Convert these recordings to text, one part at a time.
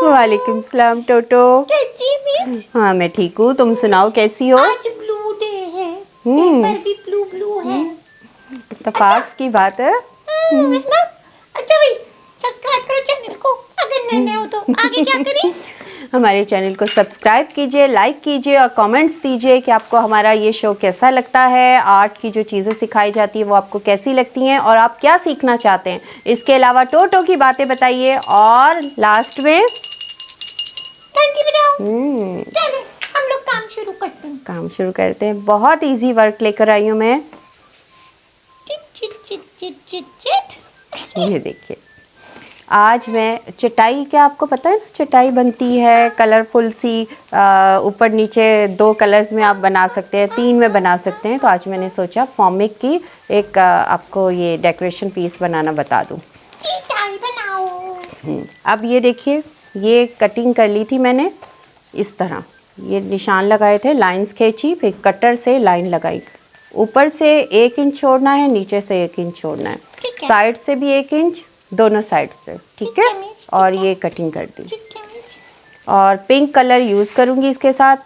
वालेकुम सलाम टोटो। हाँ मैं ठीक हूँ, तुम सुनाओ कैसी हो? आज ब्लू डे है, पेपर भी ब्लू ब्लू है। इत्तेफाक की बात है। अच्छा भाई सब्सक्राइब करो चैनल को अगर नए हो तो। आगे क्या करें? हमारे चैनल को सब्सक्राइब कीजिए, लाइक कीजिए और कमेंट्स दीजिए कि आपको हमारा ये शो कैसा लगता है। आर्ट की जो चीज़ें सिखाई जाती है वो आपको कैसी लगती हैं और आप क्या सीखना चाहते हैं। इसके अलावा टोटो की बातें बताइए और लास्ट में घंटी बजाओ। चलो हम लोग काम शुरू करते हैं। काम शुरू करते हैं। बहुत इजी वर्क लेकर आई हूँ मैं। Chit chit chit chit chit chit. ये देखिए, आज मैं चटाई, क्या आपको पता है चटाई बनती है कलरफुल सी, ऊपर नीचे 2 कलर्स में आप बना सकते हैं, 3 में बना सकते हैं। तो आज मैंने सोचा फॉर्मिक की एक आपको ये डेकोरेशन पीस बनाना बता दूं। चटाई बनाओ। अब ये देखिए, ये कटिंग कर ली थी मैंने इस तरह, ये निशान लगाए थे, लाइंस खींची, फिर कटर से लाइन लगाई। ऊपर से 1 इंच छोड़ना है, नीचे से 1 इंच छोड़ना है, साइड से भी 1 इंच, दोनों साइड से, ठीक है। और ये कटिंग कर दी। और पिंक कलर यूज़ करूँगी इसके साथ,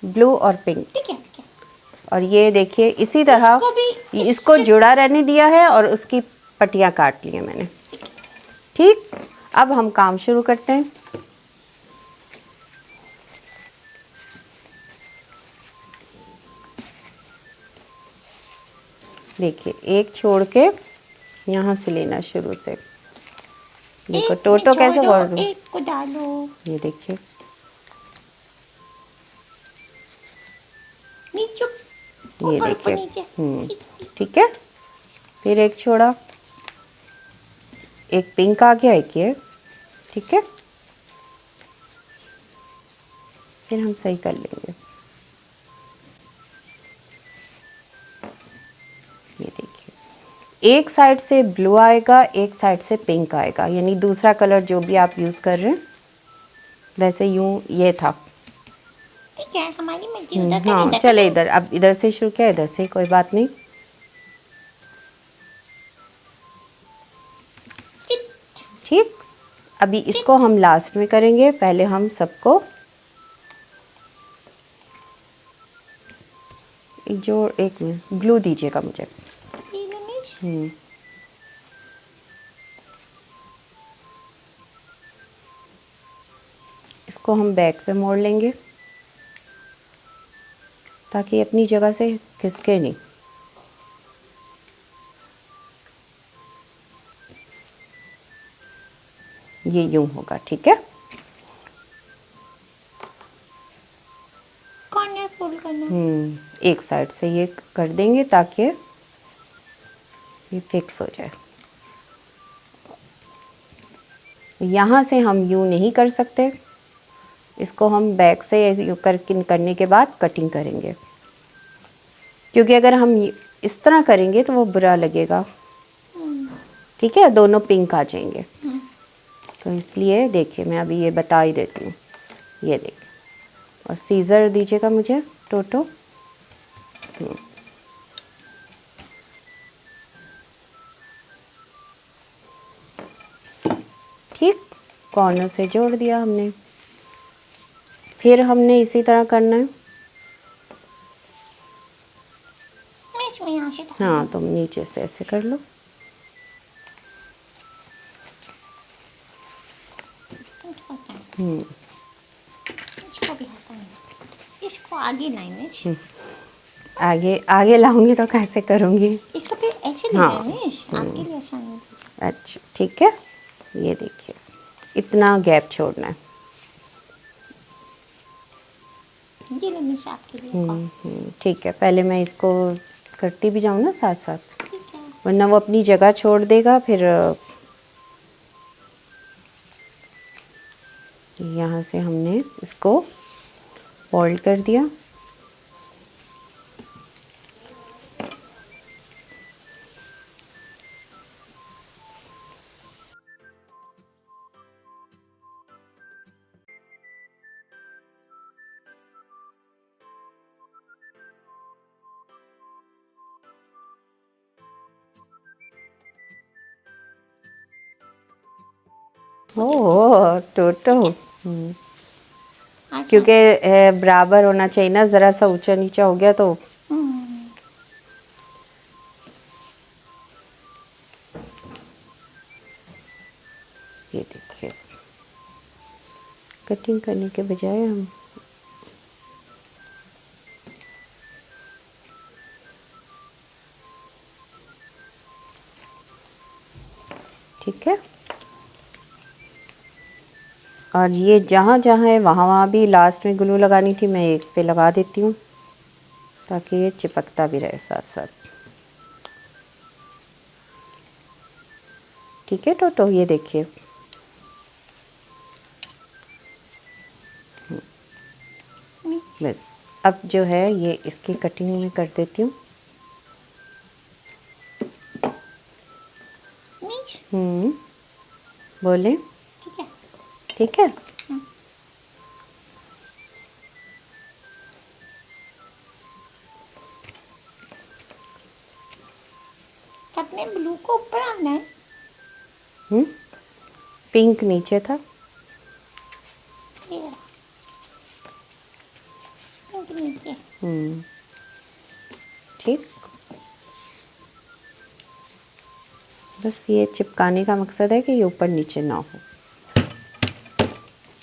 ब्लू और पिंक। ठीक है। और ये देखिए इसी तरह इसको जुड़ा रहने दिया है और उसकी पट्टियाँ काट ली हैं मैंने। ठीक, अब हम काम शुरू करते हैं। देखिए एक छोड़ के यहाँ से लेना शुरू से। देखो टोटो कैसे कर दूँ, एक को डालो। ये देखिए नीचे ये ऊपर देखिए। नीचे। ठीक है, फिर एक छोड़ा, एक पिंक आ गया, एक ये, ठीक है। फिर हम सही कर लेंगे। ये देखिए एक साइड से ब्लू आएगा, एक साइड से पिंक आएगा, यानी दूसरा कलर जो भी आप यूज़ कर रहे हैं। वैसे यूँ ये था, ठीक है हमारी मर्जी। उधर का हाँ चले इधर, अब इधर से शुरू किया, इधर से, कोई बात नहीं। ठीक, अभी इसको हम लास्ट में करेंगे, पहले हम सबको जो, एक मिनट ग्लू दीजिएगा मुझे। इसको हम बैक पे मोड़ लेंगे ताकि अपनी जगह से खिसके नहीं। ये यूं होगा, ठीक है। कॉर्नर फोल्ड करना। एक साइड से ये कर देंगे ताकि ये फिक्स हो जाए। यहाँ से हम यूं नहीं कर सकते, इसको हम बैक से यूं करने के बाद कटिंग करेंगे, क्योंकि अगर हम इस तरह करेंगे तो वो बुरा लगेगा। ठीक है, दोनों पिंक आ जाएंगे। तो इसलिए देखिए मैं अभी ये बता ही देती हूँ। ये देखिए, और सीज़र दीजिएगा मुझे टोटो। ठीक, कॉर्नर से जोड़ दिया हमने। फिर हमने इसी तरह करना है। हाँ तुम नीचे से ऐसे कर लो। इसको आगे लाएंगे। आगे आगे लाऊंगी तो कैसे करूँगी? इसको फिर ऐसे हाँ। आपके लिए आसान है। अच्छा ठीक है, ये देखिए इतना गैप छोड़ना है। ये रमेश आपके लिए। ठीक है, पहले मैं इसको करती भी जाऊँ ना साथ साथ, ठीक है। वरना वो अपनी जगह छोड़ देगा। फिर यहाँ से हमने इसको फोल्ड कर दिया। ओह टोटो। अच्छा। क्योंकि बराबर होना चाहिए ना, ज़रा सा ऊंचा नीचा हो गया तो। हम्म, ये देखिए, कटिंग करने के बजाय हम ठीक है। और ये जहाँ जहाँ है वहाँ वहाँ भी लास्ट में ग्लू लगानी थी, मैं एक पे लगा देती हूँ ताकि ये चिपकता भी रहे साथ साथ। ठीक है टोटो, ये देखिए। बस अब जो है ये इसकी कटिंग में कर देती हूँ। नीच, बोले ठीक है। ठीक है। अपने ब्लू को ऊपर आना है। पिंक नीचे था। ये रहा। पिंक नीचे। ठीक, बस ये चिपकाने का मकसद है कि ये ऊपर नीचे ना हो।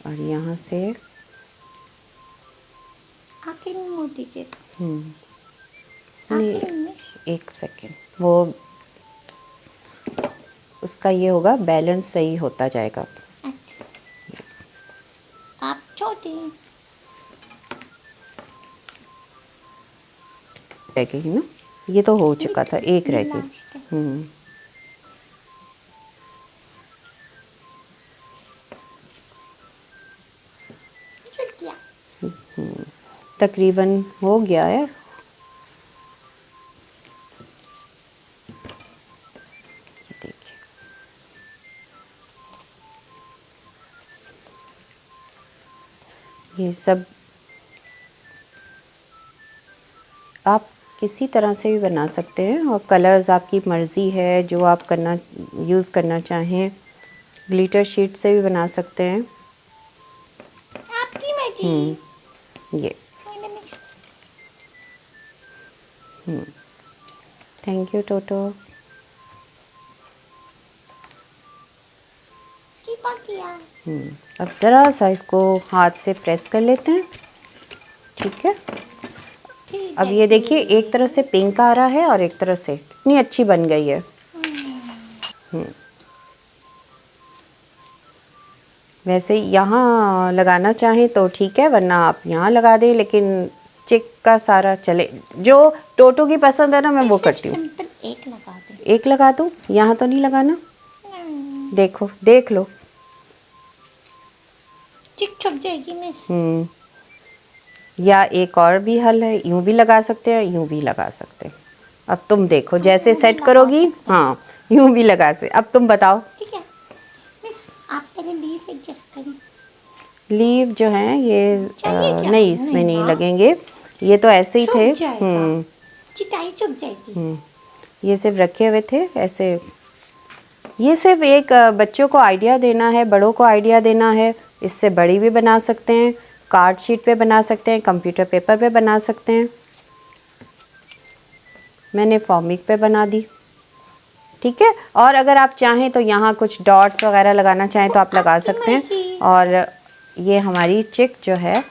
और यहाँ से आखिर में मोती के नहीं, आखिर में। एक सेकेंड, वो उसका ये होगा, बैलेंस सही होता जाएगा। अच्छा, आप छोटे। रह गई ना, ये तो हो चुका था, एक रह गई। लास्ट है। चल किया। तकरीबन हो गया है। देखिए, ये सब आप किसी तरह से भी बना सकते हैं, और कलर्स आपकी मर्ज़ी है जो आप करना यूज़ करना चाहें। ग्लिटर शीट से भी बना सकते हैं। आपकी मर्जी। ये थैंक यू टोटो। कीपा किया। अब ज़रा सा इसको हाथ से प्रेस कर लेते हैं। ठीक है। ठीक अब है, ये देखिए, एक तरह से पिंक आ रहा है और एक तरह से कितनी अच्छी बन गई है। वैसे यहाँ लगाना चाहें तो ठीक है, वरना आप यहाँ लगा दें, लेकिन चिक का सारा चले, जो टोटो की पसंद है ना, मैं वो करती हूँ। सिंपल एक लगा दे। एक लगा दूँ, यहाँ तो नहीं लगाना। देखो, देख लो। चिक छुप जाएगी मिस। या एक और भी हल है, यूं भी लगा सकते हैं, यूं भी लगा सकते हैं। अब तुम देखो जैसे सेट करोगी। हाँ, यूं भी लगा से। अब तुम बताओ। ठीक है मिस, आप पहले लीव एडजस्ट करें। लीव जो हैं ये चाहिए क्या? नहीं, इसमें नहीं हाँ। लगेंगे, ये तो ऐसे ही छुप थे। जाएगा। चिटाई छुप जाएगी। ये सिर्फ रखे हुए थे ऐसे। ये सिर्फ एक बच्चों को आइडिया देना है, बड़ों को आइडिया देना है। इससे बड़ी भी बना सकते हैं, कार्ड शीट पे बना सकते हैं, कंप्यूटर पेपर पे बना सकते हैं। मैंने फॉर्मिक पे बना दी। ठीक है। और अगर आप चाहें तो यहाँ कुछ डॉट्स वगैरह लगाना चाहें तो आप लगा सकते हैं। और ये हमारी चिक जो है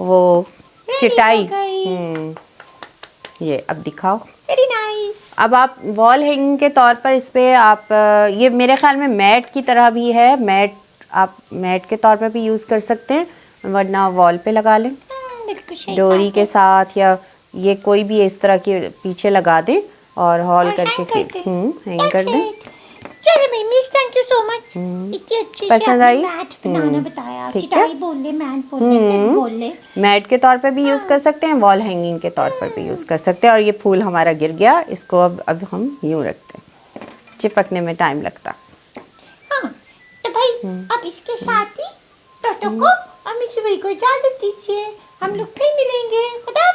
वो चिटाई। ये अब दिखाओ। Very nice. अब आप वॉल हैंगिंग के तौर पर इस पे आप ये मेरे ख्याल में मैट की तरह भी है, मैट आप मैट के तौर पर भी यूज़ कर सकते हैं, वरना वॉल पे लगा लें डोरी के साथ, या ये कोई भी इस तरह के पीछे लगा दें और हॉल करके हैंग कर दें। चलो miss, thank you so much. इतनी अच्छी पसंद आई? मैट बनाना बताया। ठीक चिटाई है। बोल ले, मैट बोल ले, चिट बोल ले। मैट के तौर पे भी यूज़ कर सकते हैं, वॉल हैंगिंग के तौर पर भी यूज़ कर सकते हैं। और ये फूल हमारा गिर गया, इसको अब हम यूँ रखते हैं, चिपकने में टाइम लगता। हाँ, तो भाई अब इसके साथ ही टोटो को और मिसू भाई को इजाजत दीजिए। हम लोग फिर मिलेंगे। खुदा